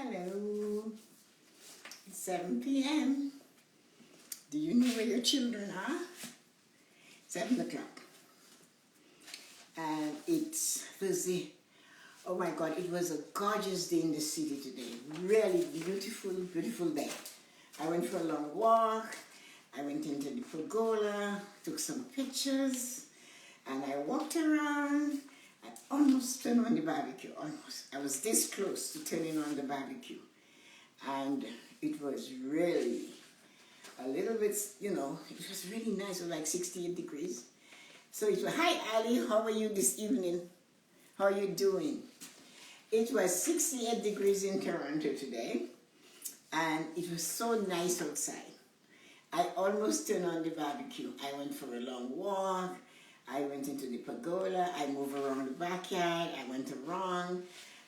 Hello, it's 7 p.m. Do you know where your children are? 7 o'clock. And it's Thursday. Oh my God, it was a gorgeous day in the city today. Really beautiful, beautiful day. I went for a long walk. I went into the pergola, took some pictures, and I walked around. I almost turned on the barbecue, almost. I was this close to turning on the barbecue. And it was really a little bit, it was really nice. It was like 68 degrees. So it was, hi Ali, how are you this evening? How are you doing? It was 68 degrees in Toronto today. And it was so nice outside. I almost turned on the barbecue. I went for a long walk. I went into the pergola. I moved around the backyard. I went around.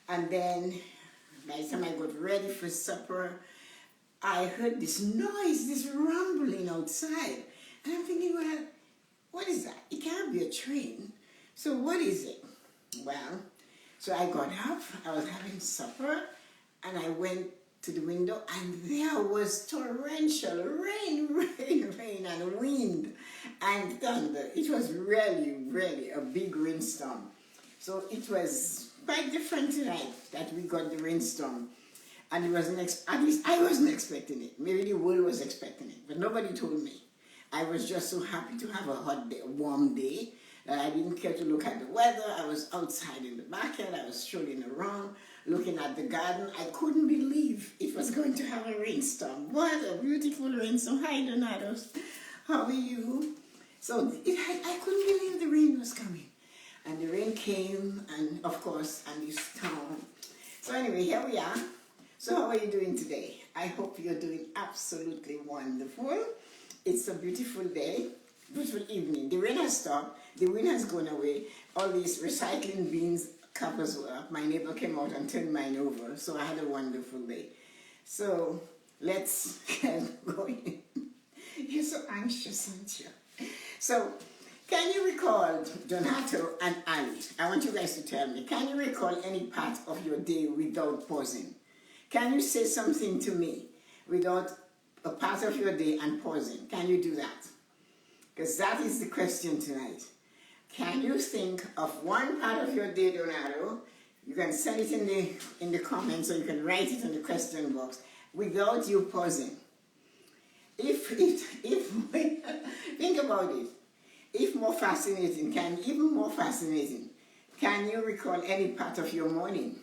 And then by the time I got ready for supper, I heard this noise, this rumbling outside. And I'm thinking, well, what is that? It can't be a train. So what is it? Well, so I got up. I was having supper. And I went to the window, and there was torrential rain, and wind and thunder. It was really, really a big rainstorm. So it was quite different tonight that we got the rainstorm. And it wasn't, at least I wasn't expecting it. Maybe the world was expecting it, but nobody told me. I was just so happy to have a hot day, a warm day, that I didn't care to look at the weather. I was outside in the backyard. I was strolling around, looking at the garden. I couldn't believe it was going to have a rainstorm. What a beautiful rainstorm. Hi, Donatos. How are you? So I couldn't believe the rain was coming. And the rain came, and of course, and the storm. So anyway, here we are. So how are you doing today? I hope you're doing absolutely wonderful. It's a beautiful day, beautiful evening. The rain has stopped. The wind has gone away. All these recycling bins covers were up. My neighbor came out and turned mine over. So I had a wonderful day. So let's get going. You're so anxious, aren't you? So can you recall, Donato and Ali, I want you guys to tell me, can you recall any part of your day without pausing? Can you say something to me without a part of your day and pausing? Can you do that? Because that is the question tonight. Can you think of one part of your day, Donato? You can send it in the comments, or you can write it in the question box without you pausing. If think about it. Even more fascinating, can you recall any part of your morning?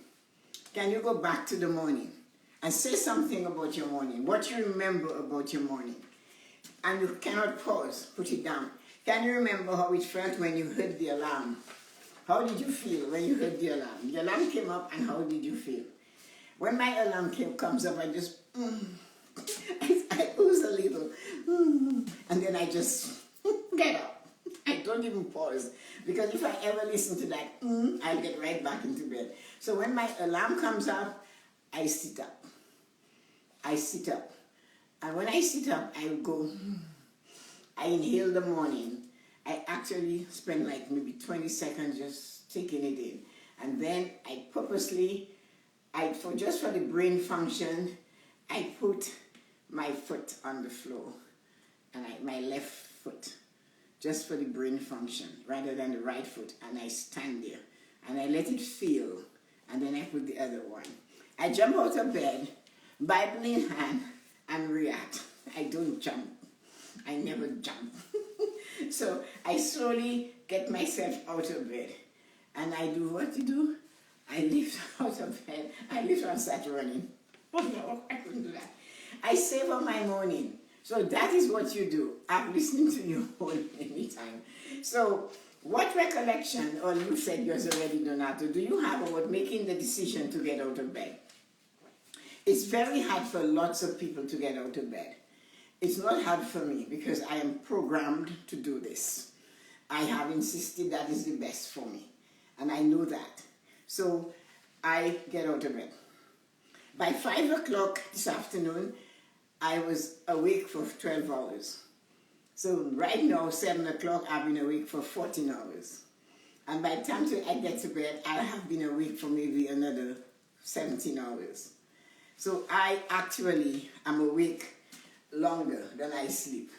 Can you go back to the morning and say something about your morning? What you remember about your morning? And you cannot pause, put it down. Can you remember how it felt when you heard the alarm? How did you feel when you heard the alarm? The alarm came up, and how did you feel? When my alarm comes up, I just, I ooze a little, and then I just get up. I don't even pause, because if I ever listen to that, I'll get right back into bed. So when my alarm comes up, I sit up. And when I sit up, I go, I inhale the morning. I actually spend like maybe 20 seconds just taking it in. And then I purposely, just for the brain function, I put my foot on the floor, and my left foot, just for the brain function, rather than the right foot. And I stand there, and I let it feel, and then I put the other one. I jump out of bed, Bible in hand, and react. I don't jump. I never jump. So I slowly get myself out of bed, and I do what to do. I lift out of bed. I lift and start running. Oh no, I couldn't do that. I savor my morning. So that is what you do. I'm listening to you all anytime. So what recollection, or you said yours already, Donato, do you have about making the decision to get out of bed? It's very hard for lots of people to get out of bed. It's not hard for me, because I am programmed to do this. I have insisted that is the best for me, and I know that. So I get out of bed. By 5 o'clock this afternoon, I was awake for 12 hours. So right now, 7 o'clock, I've been awake for 14 hours. And by the time I get to bed, I'll have been awake for maybe another 17 hours. So I actually am awake longer than I sleep.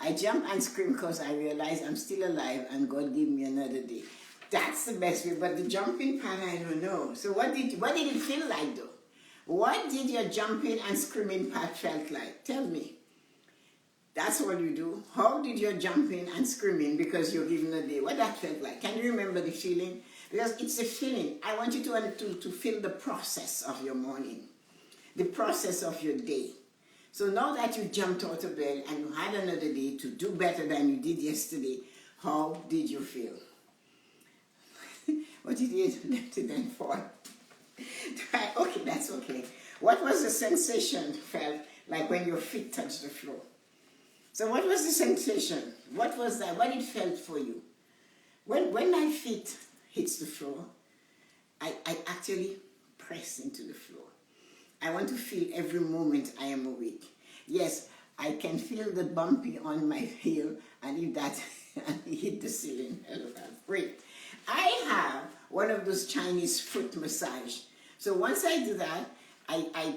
I jump and scream because I realize I'm still alive and God gave me another day. That's the best way, but the jumping part, I don't know. So what did it feel like though? What did your jumping and screaming part felt like? Tell me. That's what you do. How did your jumping and screaming because you're given a day? What that felt like? Can you remember the feeling? Because it's a feeling. I want you to feel the process of your morning, the process of your day. So now that you jumped out of bed and you had another day to do better than you did yesterday, how did you feel? What did you let it then fall? Okay, that's okay. What was the sensation felt like when your feet touched the floor? So what was the sensation? What was that? What it felt for you? When my feet hits the floor, I actually press into the floor. I want to feel every moment I am awake. Yes, I can feel the bumpy on my heel, and if that and hit the ceiling, hello, great. I have one of those Chinese foot massage. So once I do that, I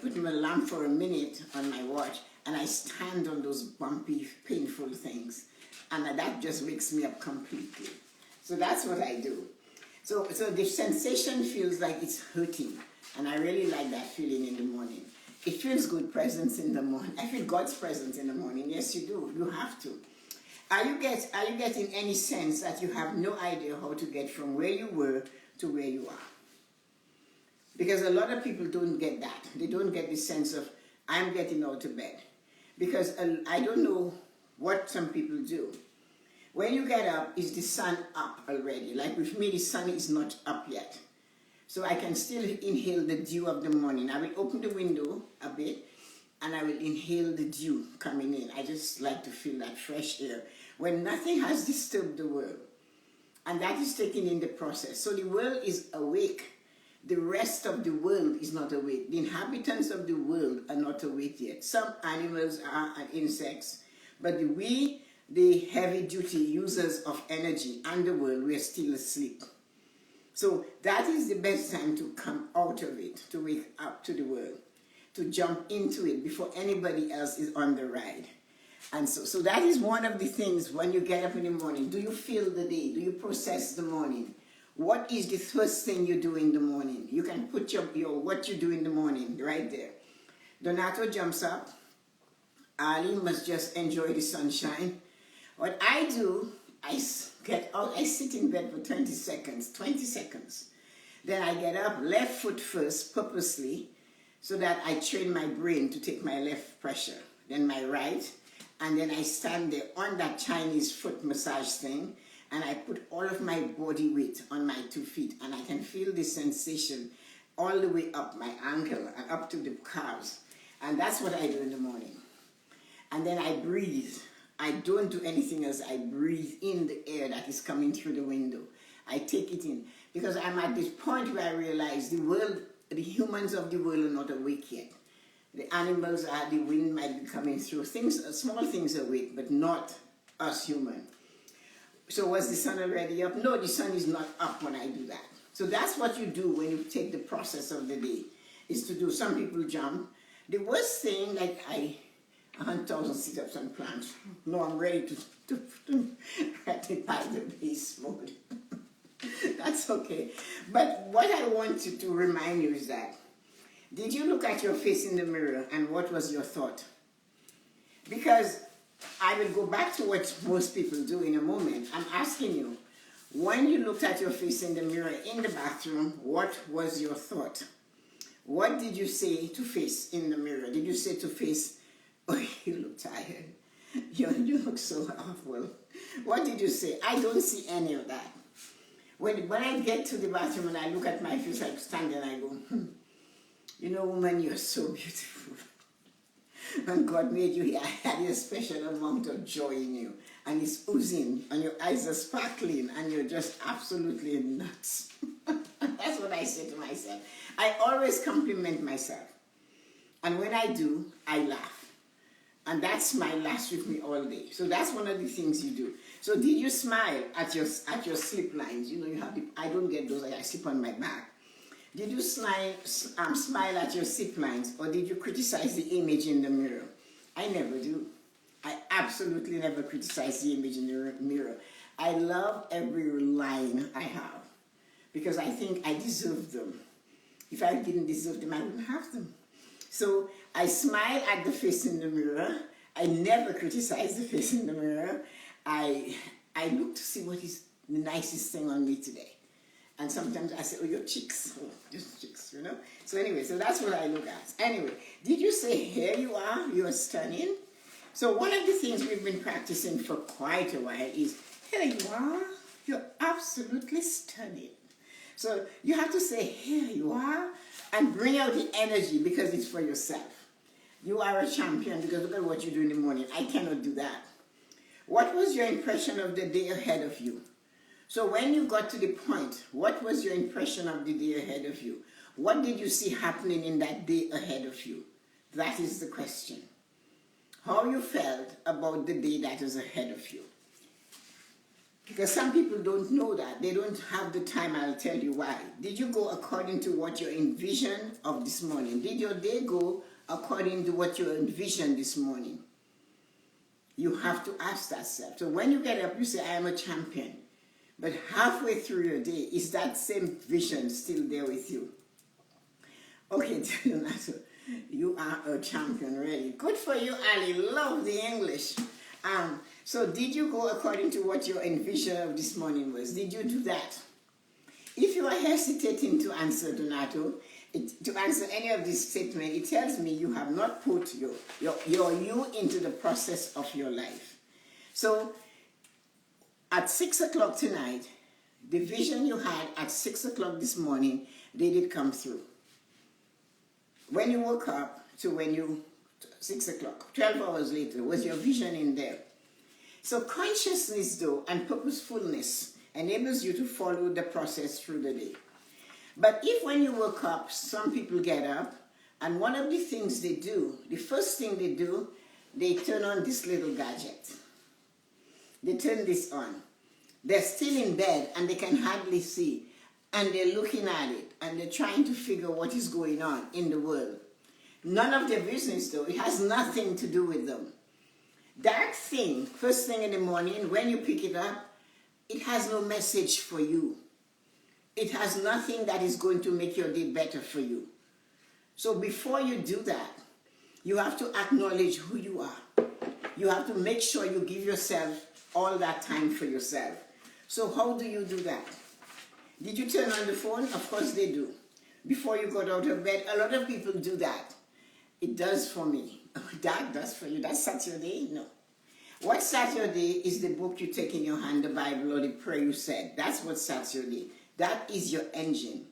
put my lamp for a minute on my watch, and I stand on those bumpy, painful things, and that just wakes me up completely. So that's what I do. So the sensation feels like it's hurting, and I really like that feeling in the morning. It feels good, presence in the morning. I feel God's presence in the morning. Yes, you do. You have to. Are you getting any sense that you have no idea how to get from where you were to where you are? Because a lot of people don't get that. They don't get the sense of, I'm getting out of bed. Because I don't know what some people do. When you get up, is the sun up already? Like with me, the sun is not up yet. So I can still inhale the dew of the morning. I will open the window a bit and I will inhale the dew coming in. I just like to feel that fresh air when nothing has disturbed the world. And that is taken in the process. So the world is awake. The rest of the world is not awake. The inhabitants of the world are not awake yet. Some animals are and insects, but we, the heavy-duty users of energy and the world, we are still asleep. So that is the best time to come out of it, to wake up to the world, to jump into it before anybody else is on the ride. And so that is one of the things when you get up in the morning. Do you feel the day? Do you process the morning? What is the first thing you do in the morning? You can put your what you do in the morning right there. Donato jumps up. Ali must just enjoy the sunshine. What I do, I get out, I sit in bed for 20 seconds. Then I get up, left foot first, purposely, so that I train my brain to take my left pressure, then my right, and then I stand there on that Chinese foot massage thing, and I put all of my body weight on my 2 feet, and I can feel the sensation all the way up my ankle and up to the calves. And that's what I do in the morning. And then I breathe. I don't do anything else. I breathe in the air that is coming through the window. I take it in. Because I'm at this point where I realize the humans of the world are not awake yet. The animals are, the wind might be coming through. Small things are awake, but not us humans. So was the sun already up? No, the sun is not up when I do that. So that's what you do when you take the process of the day, is to do. Some people jump. The worst thing, like 100,000 sit-ups and planks. No, I'm ready to ratify the base mode. That's okay. But what I want to remind you is that, did you look at your face in the mirror and what was your thought? Because I will go back to what most people do in a moment. I'm asking you, when you looked at your face in the mirror in the bathroom, what was your thought? What did you say to face in the mirror? Did you say to face, oh, you look tired. You look so awful. What did you say? I don't see any of that. When I get to the bathroom and I look at my face, I stand there and I go, you know, woman, you're so beautiful. When God made you, He had a special amount of joy in you. And it's oozing, and your eyes are sparkling, and you're just absolutely nuts. That's what I say to myself. I always compliment myself. And when I do, I laugh. And that's my laugh with me all day. So that's one of the things you do. So did you smile at your slip lines? You know, you have I don't get those, I sleep on my back. Did you smile at your zip lines, or did you criticize the image in the mirror? I never do. I absolutely never criticize the image in the mirror. I love every line I have because I think I deserve them. If I didn't deserve them, I wouldn't have them. So I smile at the face in the mirror. I never criticize the face in the mirror. I look to see what is the nicest thing on me today. And sometimes I say, oh, your cheeks. Oh, just cheeks, you know? So anyway, so that's what I look at. Anyway, did you say, here you are, you're stunning? So one of the things we've been practicing for quite a while is, here you are, you're absolutely stunning. So you have to say, here you are, and bring out the energy because it's for yourself. You are a champion because look at what you do in the morning. I cannot do that. What was your impression of the day ahead of you? So when you got to the point, what was your impression of the day ahead of you? What did you see happening in that day ahead of you? That is the question. How you felt about the day that is ahead of you. Because some people don't know that. They don't have the time. I'll tell you why. Did you go according to what you envisioned of this morning? Did your day go according to what you envisioned this morning? You have to ask that self. So when you get up, you say, I am a champion. But halfway through your day, is that same vision still there with you? Okay, you are a champion, really. Good for you, Ali. Love the English. So did you go according to what your envision of this morning was? Did you do that? If you are hesitating to answer, Donato, to answer any of this statement, it tells me you have not put your you into the process of your life. So at 6 o'clock tonight, the vision you had at 6 o'clock this morning, did it come through? When you woke up to when you, 6 o'clock, 12 hours later, was your vision in there? So consciousness, though, and purposefulness enables you to follow the process through the day. But if when you wake up, some people get up, and one of the things they do, the first thing they do, they turn on this little gadget. They turn this on. They're still in bed, and they can hardly see, and they're looking at it, and they're trying to figure what is going on in the world. None of their business, though. It has nothing to do with them. That thing, first thing in the morning, when you pick it up, it has no message for you. It has nothing that is going to make your day better for you. So before you do that, you have to acknowledge who you are. You have to make sure you give yourself all that time for yourself. So how do you do that? Did you turn on the phone? Of course they do. Before you got out of bed, a lot of people do that. It does for me. That does for you. That starts your day? No. What starts your day is the book you take in your hand, the Bible, or the prayer you said. That's what starts your day. That is your engine.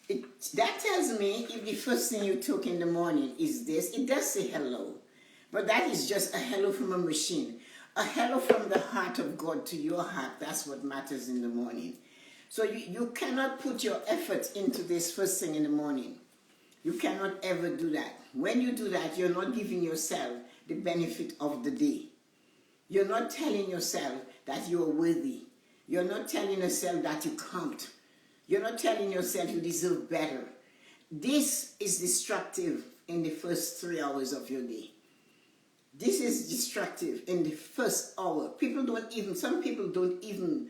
That tells me if the first thing you took in the morning is this, it does say hello. But that is just a hello from a machine. A hello from the heart of God to your heart. That's what matters in the morning. So you cannot put your effort into this first thing in the morning. You cannot ever do that. When you do that, you're not giving yourself the benefit of the day. You're not telling yourself that you're worthy. You're not telling yourself that you can't. You're not telling yourself you deserve better. This is destructive in the first 3 hours of your day. This is destructive in the first hour. Some people don't even,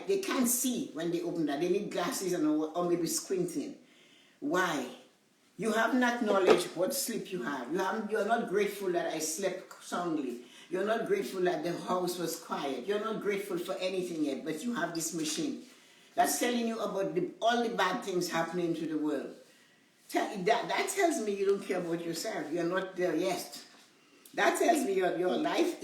they can't see when they open that. They need glasses or maybe squinting. Why? You haven't acknowledged what sleep you have. You're not grateful that I slept soundly. You're not grateful that the house was quiet. You're not grateful for anything yet, but you have this machine that's telling you about all the bad things happening to the world. That tells me you don't care about yourself. You're not there yet. That tells me your life,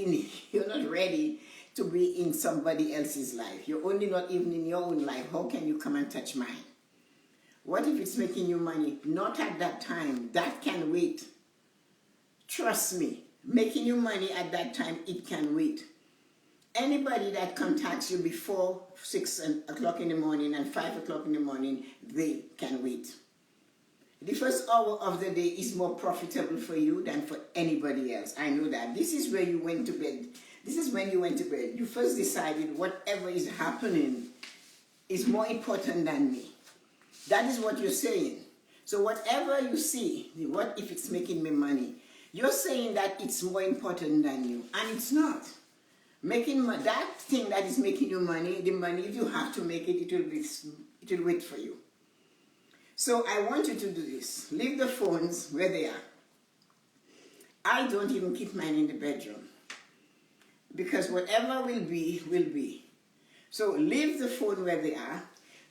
you're not ready to be in somebody else's life. You're only not even in your own life. How can you come and touch mine? What if it's making you money? Not at that time. That can wait. Trust me. Making you money at that time, it can wait. Anybody that contacts you before 6 o'clock in the morning and 5 o'clock in the morning, they can wait. The first hour of the day is more profitable for you than for anybody else. I know that. This is where you went to bed. This is when you went to bed. You first decided whatever is happening is more important than me. That is what you're saying. So whatever you see, what if it's making me money? You're saying that it's more important than you, and it's not. That thing that is making you money, the money, if you have to make it, it will wait for you. So I want you to do this. Leave the phones where they are. I don't even keep mine in the bedroom, because whatever will be, will be. So leave the phone where they are.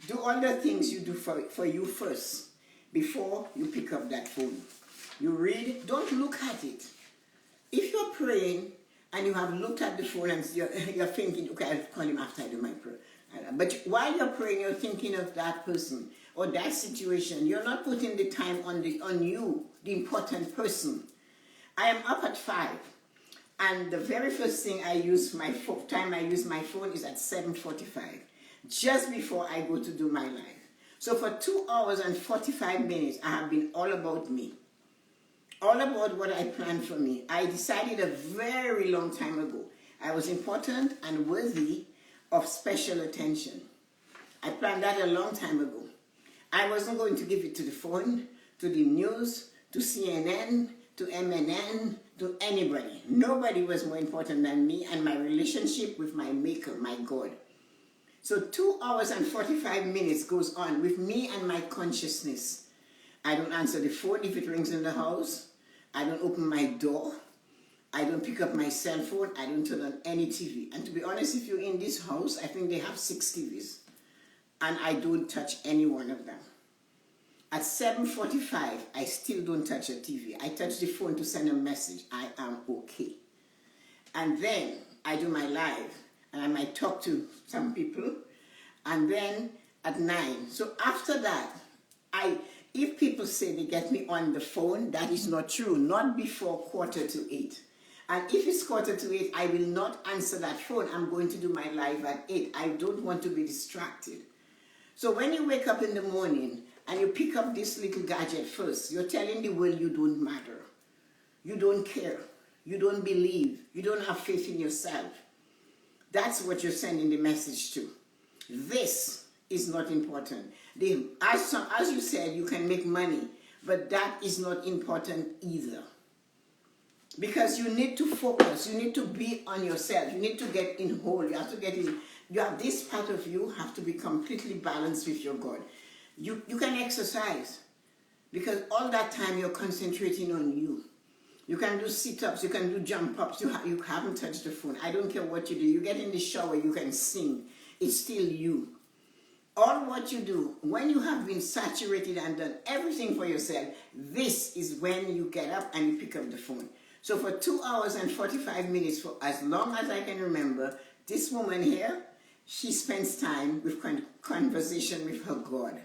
Do all the things you do for you first before you pick up that phone. You read, don't look at it. If you're praying and you have looked at the phone and you're thinking, okay, I'll call him after I do my prayer. But while you're praying, you're thinking of that person or that situation. You're not putting the time on you, the important person. I am up at 5. And the very first thing I use my phone is at 7:45, just before I go to do my life. So for 2 hours and 45 minutes, I have been all about me, all about what I planned for me. I decided a very long time ago I was important and worthy of special attention. I planned that a long time ago. I wasn't going to give it to the phone, to the news, to CNN, to MNN, to anybody. Nobody was more important than me and my relationship with my Maker, my God. So 2 hours and 45 minutes goes on with me and my consciousness. I don't answer the phone if it rings in the house. I don't open my door. I don't pick up my cell phone. I don't turn on any TV. And to be honest, if you're in this house, I think they have 6 TVs. And I don't touch any one of them. At 7:45, I still don't touch a TV. I touch the phone to send a message. I am okay. And then I do my live, and I might talk to some people. And then at 9. So after that, if people say they get me on the phone, that is not true. Not before 7:45. And if it's 7:45, I will not answer that phone. I'm going to do my live at 8. I don't want to be distracted. So when you wake up in the morning and you pick up this little gadget first, you're telling the world you don't matter. You don't care. You don't believe. You don't have faith in yourself. That's what you're sending the message to. This is not important. As you said, you can make money, but that is not important either. Because you need to focus. You need to be on yourself. You need to get in whole. You have to get in. This part of you have to be completely balanced with your God. You can exercise, because all that time you're concentrating on you. You can do sit-ups, you can do jump-ups, you haven't touched the phone. I don't care what you do. You get in the shower, you can sing. It's still you. All what you do, when you have been saturated and done everything for yourself, this is when you get up and you pick up the phone. So for 2 hours and 45 minutes, for as long as I can remember, this woman here, she spends time with conversation with her God.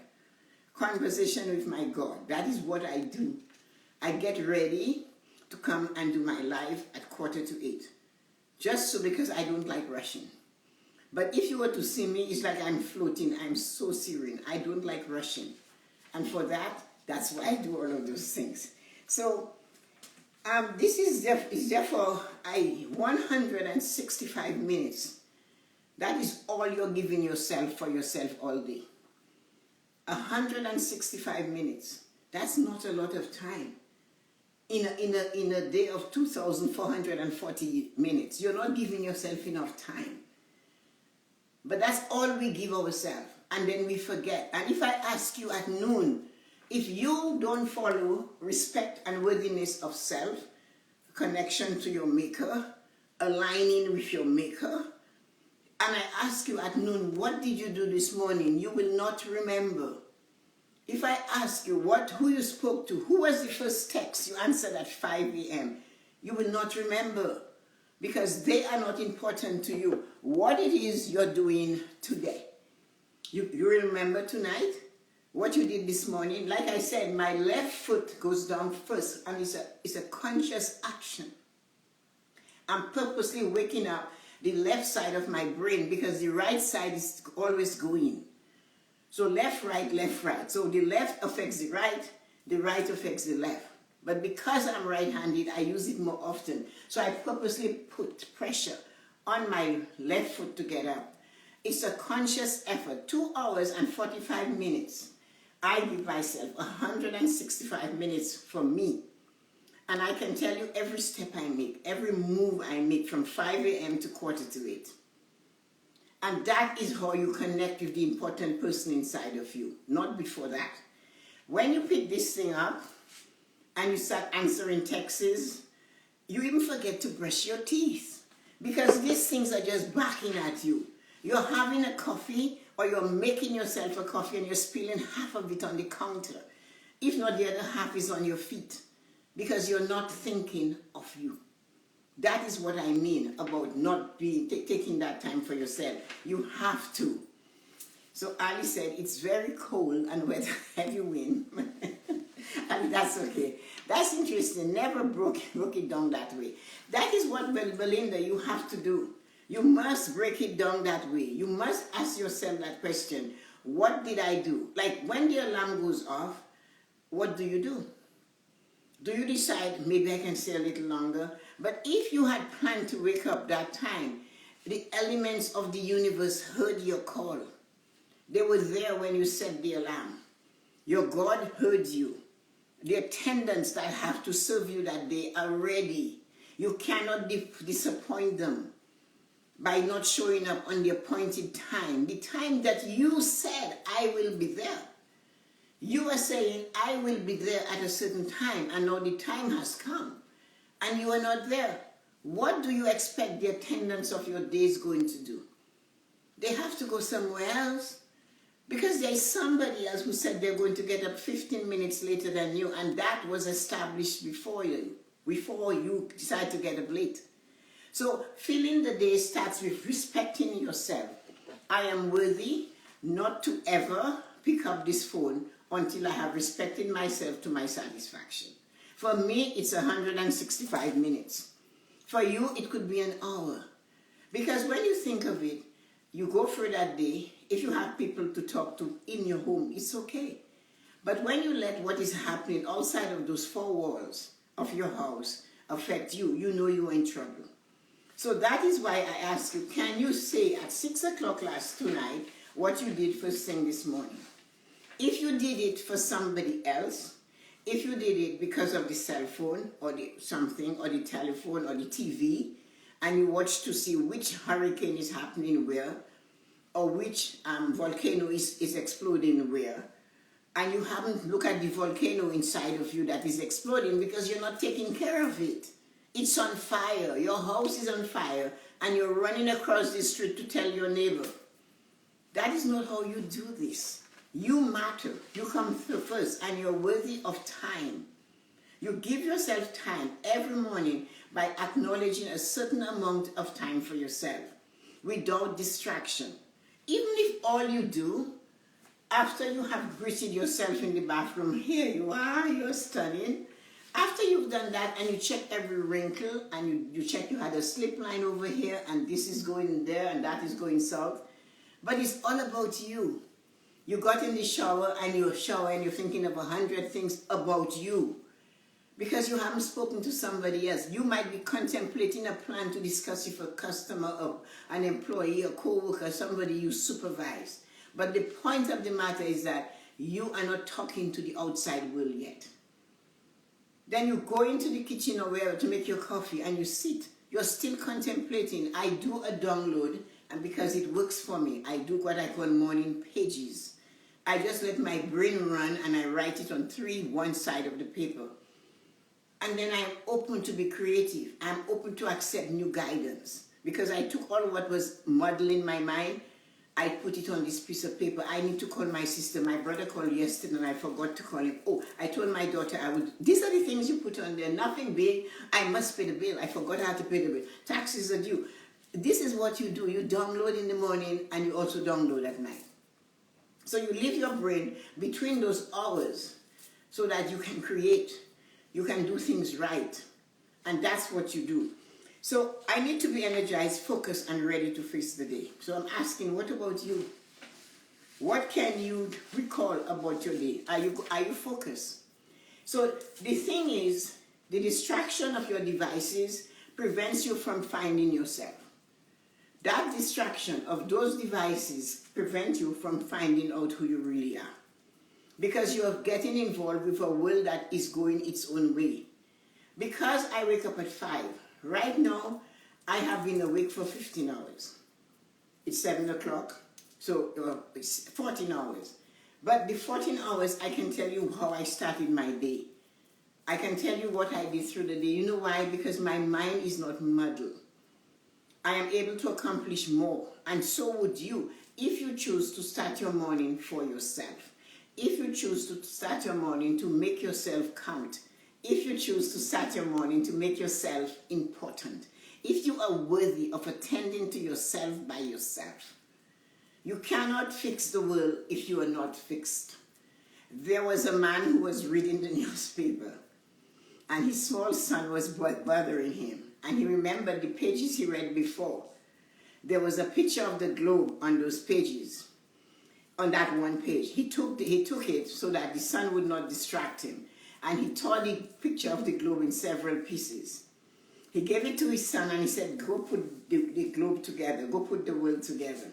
Conversation with my God. That is what I do. I get ready to come and do my live at 7:45. Just so, because I don't like rushing. But if you were to see me, it's like I'm floating. I'm so serene. I don't like rushing. And for that, that's why I do all of those things. So this is therefore 165 minutes. That is all you're giving yourself for yourself all day. 165 minutes. That's not a lot of time. In a day of 2,440 minutes, you're not giving yourself enough time. But that's all we give ourselves, and then we forget. And if I ask you at noon, if you don't follow respect and worthiness of self, connection to your Maker, aligning with your Maker, and I ask you at noon, what did you do this morning? You will not remember. If I ask you who you spoke to, who was the first text you answered at 5 a.m., you will not remember, because they are not important to you. What it is you're doing today. You remember tonight what you did this morning? Like I said, my left foot goes down first, and it's a conscious action. I'm purposely waking up the left side of my brain, because the right side is always going. So left, right, left, right. So the left affects the right affects the left. But because I'm right-handed, I use it more often. So I purposely put pressure on my left foot to get up. It's a conscious effort. 2 hours and 45 minutes. I give myself 165 minutes for me. And I can tell you every step I make, every move I make from 5 a.m. to 7:45. And that is how you connect with the important person inside of you, not before that. When you pick this thing up and you start answering texts, you even forget to brush your teeth because these things are just barking at you. You're having a coffee or you're making yourself a coffee and you're spilling half of it on the counter. If not, the other half is on your feet because you're not thinking of you. That is what I mean about not taking that time for yourself. You have to. So Ali said, it's very cold and wet, heavy wind. And that's okay. That's interesting. Never broke it down that way. That is what, Belinda, you have to do. You must break it down that way. You must ask yourself that question. What did I do? Like when the alarm goes off, what do you do? Do you decide, maybe I can stay a little longer? But if you had planned to wake up that time, the elements of the universe heard your call. They were there when you set the alarm. Your God heard you. The attendants that have to serve you that day are ready. You cannot disappoint them by not showing up on the appointed time. The time that you said, I will be there. You are saying, I will be there at a certain time, and now the time has come, and you are not there. What do you expect the attendants of your day is going to do? They have to go somewhere else, because there is somebody else who said they're going to get up 15 minutes later than you, and that was established before you decide to get up late. So filling the day starts with respecting yourself. I am worthy not to ever pick up this phone until I have respected myself to my satisfaction. For me, it's 165 minutes. For you, it could be an hour. Because when you think of it, you go through that day, if you have people to talk to in your home, it's okay. But when you let what is happening outside of those four walls of your house affect you, you know you are in trouble. So that is why I ask you, can you say at 6 o'clock last night what you did first thing this morning? If you did it for somebody else, if you did it because of the cell phone or the something or the telephone or the TV, and you watch to see which hurricane is happening where, or which volcano is exploding where, and you haven't looked at the volcano inside of you that is exploding because you're not taking care of it. It's on fire. Your house is on fire, and you're running across the street to tell your neighbor. That is not how you do this. You matter. You come first, and you're worthy of time. You give yourself time every morning by acknowledging a certain amount of time for yourself without distraction. Even if all you do, after you have greeted yourself in the bathroom, here you are, you're studying. After you've done that and you check every wrinkle and you check you had a slip line over here and this is going there and that is going south, but it's all about you. You got in the shower and you're thinking of 100 things about you because you haven't spoken to somebody else. You might be contemplating a plan to discuss with a customer or an employee, a co-worker, somebody you supervise. But the point of the matter is that you are not talking to the outside world yet. Then you go into the kitchen or wherever to make your coffee and you sit. You're still contemplating. I do a download, and because it works for me, I do what I call morning pages. I just let my brain run and I write it on one side of the paper. And then I'm open to be creative. I'm open to accept new guidance. Because I took all what was muddled in my mind, I put it on this piece of paper. I need to call my sister. My brother called yesterday and I forgot to call him. Oh, I told my daughter I would. These are the things you put on there. Nothing big. I must pay the bill. I forgot how to pay the bill. Taxes are due. This is what you do. You download in the morning and you also download at night. So you leave your brain between those hours so that you can create. You can do things right. And that's what you do. So I need to be energized, focused, and ready to face the day. So I'm asking, what about you? What can you recall about your day? Are you focused? So the thing is, the distraction of your devices prevents you from finding yourself. That distraction of those devices prevents you from finding out who you really are. because you are getting involved with a world that is going its own way. Because I wake up at 5, right now I have been awake for 15 hours. It's 7 o'clock, so it's 14 hours. But the 14 hours, I can tell you how I started my day. I can tell you what I did through the day. You know why? Because my mind is not muddled. I am able to accomplish more, and so would you if you choose to start your morning for yourself. If you choose to start your morning to make yourself count. If you choose to start your morning to make yourself important. If you are worthy of attending to yourself by yourself. You cannot fix the world if you are not fixed. There was a man who was reading the newspaper, and his small son was bothering him. And he remembered the pages he read before. There was a picture of the globe on those pages, on that one page. He took it so that the sun would not distract him. And he tore the picture of the globe in several pieces. He gave it to his son and he said, go put the globe together, go put the world together.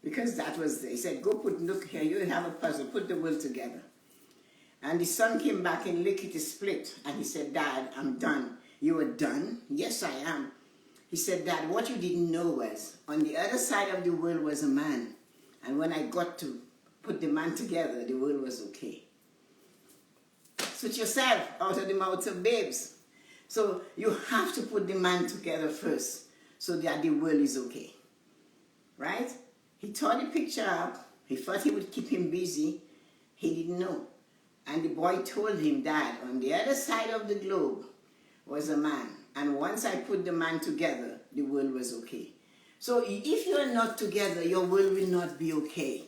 Because that was there. He said, look here, you have a puzzle, put the world together. And the son came back and licked it split. And he said, Dad, I'm done. You are done? Yes, I am. He said, Dad, what you didn't know was, on the other side of the world was a man. And when I got to put the man together, the world was okay. Switch yourself out of the mouths of babes. So you have to put the man together first so that the world is okay. Right? He tore the picture up. He thought he would keep him busy. He didn't know. And the boy told him, Dad, on the other side of the globe was a man. And once I put the man together, the world was okay. So if you are not together, your world will not be okay.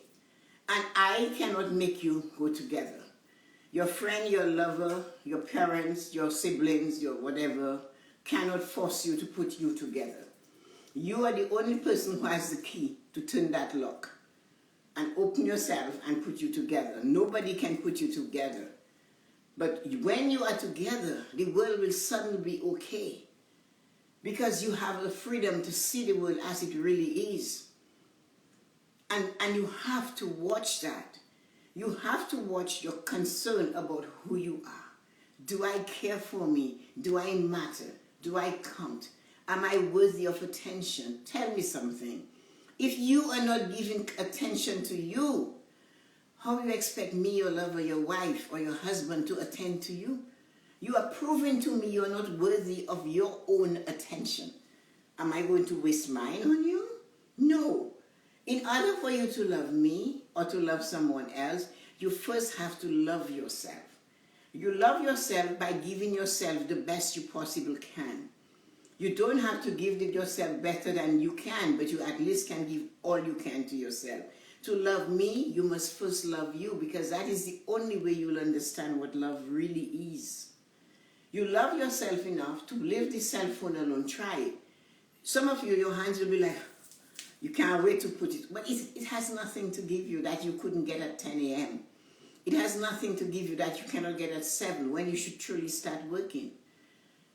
And I cannot make you go together. Your friend, your lover, your parents, your siblings, your whatever, cannot force you to put you together. You are the only person who has the key to turn that lock and open yourself and put you together. Nobody can put you together. But when you are together, the world will suddenly be okay. Because you have the freedom to see the world as it really is. And you have to watch that. You have to watch your concern about who you are. Do I care for me? Do I matter? Do I count? Am I worthy of attention? Tell me something. If you are not giving attention to you, how do you expect me, your lover, your wife, or your husband to attend to you? You are proving to me you are not worthy of your own attention. Am I going to waste mine on you? No. In order for you to love me or to love someone else, you first have to love yourself. You love yourself by giving yourself the best you possibly can. You don't have to give yourself better than you can, but you at least can give all you can to yourself. To love me, you must first love you, because that is the only way you'll understand what love really is. You love yourself enough to leave the cell phone alone. Try it. Some of you, your hands will be like, you can't wait to put it. But it has nothing to give you that you couldn't get at 10 a.m. It has nothing to give you that you cannot get at 7 when you should truly start working.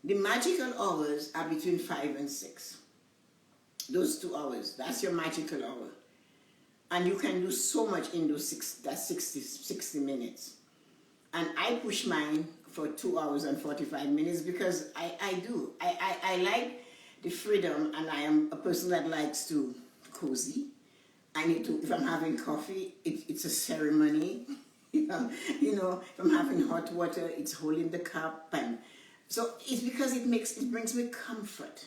The magical hours are between 5 and 6. Those 2 hours, that's your magical hour. And you can do so much in those 60 minutes. And I push mine for 2 hours and 45 minutes because I like the freedom, and I am a person that likes to cozy. I need to, if I'm having coffee, it's a ceremony. You know, if I'm having hot water, it's holding the cup. And so it's because it brings me comfort.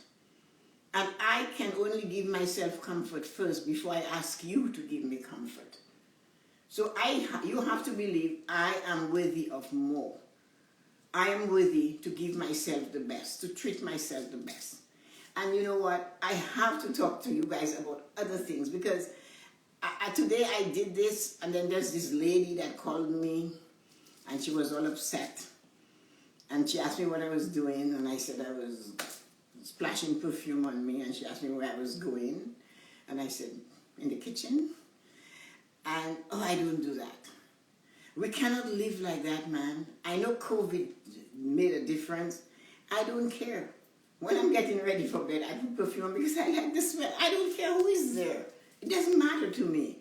And I can only give myself comfort first before I ask you to give me comfort. So you have to believe I am worthy of more. I am worthy to give myself the best, to treat myself the best. And you know what? I have to talk to you guys about other things, because today I did this, and then there's this lady that called me, and she was all upset. And she asked me what I was doing, and I said I was splashing perfume on me, and she asked me where I was going. And I said, in the kitchen. And, I don't do that. We cannot live like that, man. I know COVID made a difference. I don't care. When I'm getting ready for bed, I put perfume on because I like the smell. I don't care who is there. It doesn't matter to me.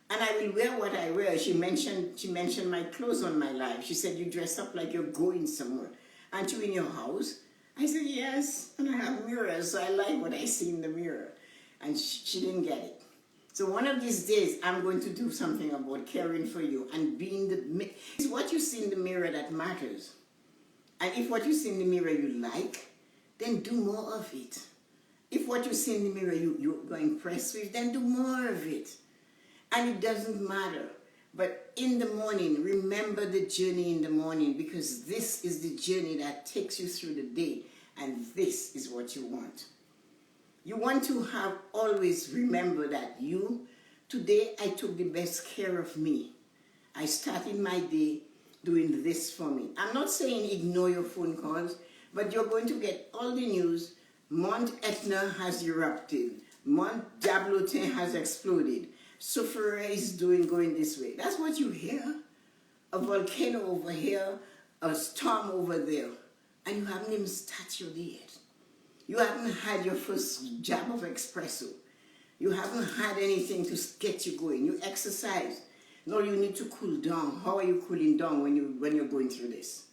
And I will wear what I wear. She mentioned my clothes on my life. She said, you dress up like you're going somewhere. Aren't you in your house? I said, yes, and I have mirrors, so I like what I see in the mirror. And she didn't get it. So one of these days, I'm going to do something about caring for you and being the... It's what you see in the mirror that matters. And if what you see in the mirror you like, then do more of it. If what you see in the mirror you're impressed with, then do more of it. And it doesn't matter. But in the morning, remember the journey in the morning, because this is the journey that takes you through the day, and this is what you want. You want to have always remember that today I took the best care of me. I started my day doing this for me. I'm not saying ignore your phone calls, but you're going to get all the news. Mount Etna has erupted. Mount Diablotin has exploded. Sophia is going this way. That's what you hear. A volcano over here, a storm over there. And you haven't even started your day yet. You haven't had your first jab of espresso. You haven't had anything to get you going. You exercise. No, you need to cool down. How are you cooling down when you're going through this?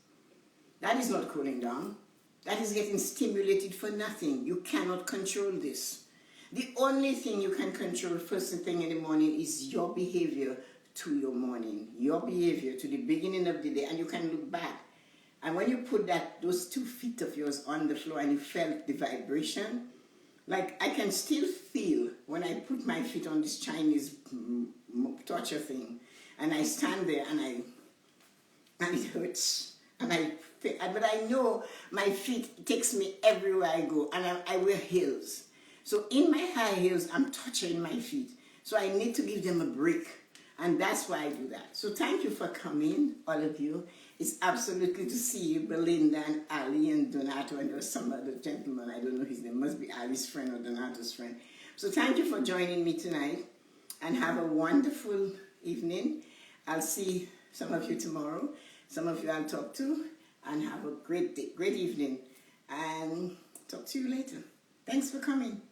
That is not cooling down. That is getting stimulated for nothing. You cannot control this. The only thing you can control first thing in the morning is your behavior to your morning, your behavior to the beginning of the day, and you can look back. And when you put those 2 feet of yours on the floor and you felt the vibration, like I can still feel when I put my feet on this Chinese torture thing, and I stand there and it hurts, but I know my feet takes me everywhere I go, and I wear heels. So in my high heels, I'm torturing my feet. So I need to give them a break. And that's why I do that. So thank you for coming, all of you. It's absolutely to see you, Belinda and Ali and Donato, and there's some other gentleman, I don't know his name, must be Ali's friend or Donato's friend. So thank you for joining me tonight, and have a wonderful evening. I'll see some of you tomorrow. Some of you I'll talk to, and have a great day, great evening. And talk to you later. Thanks for coming.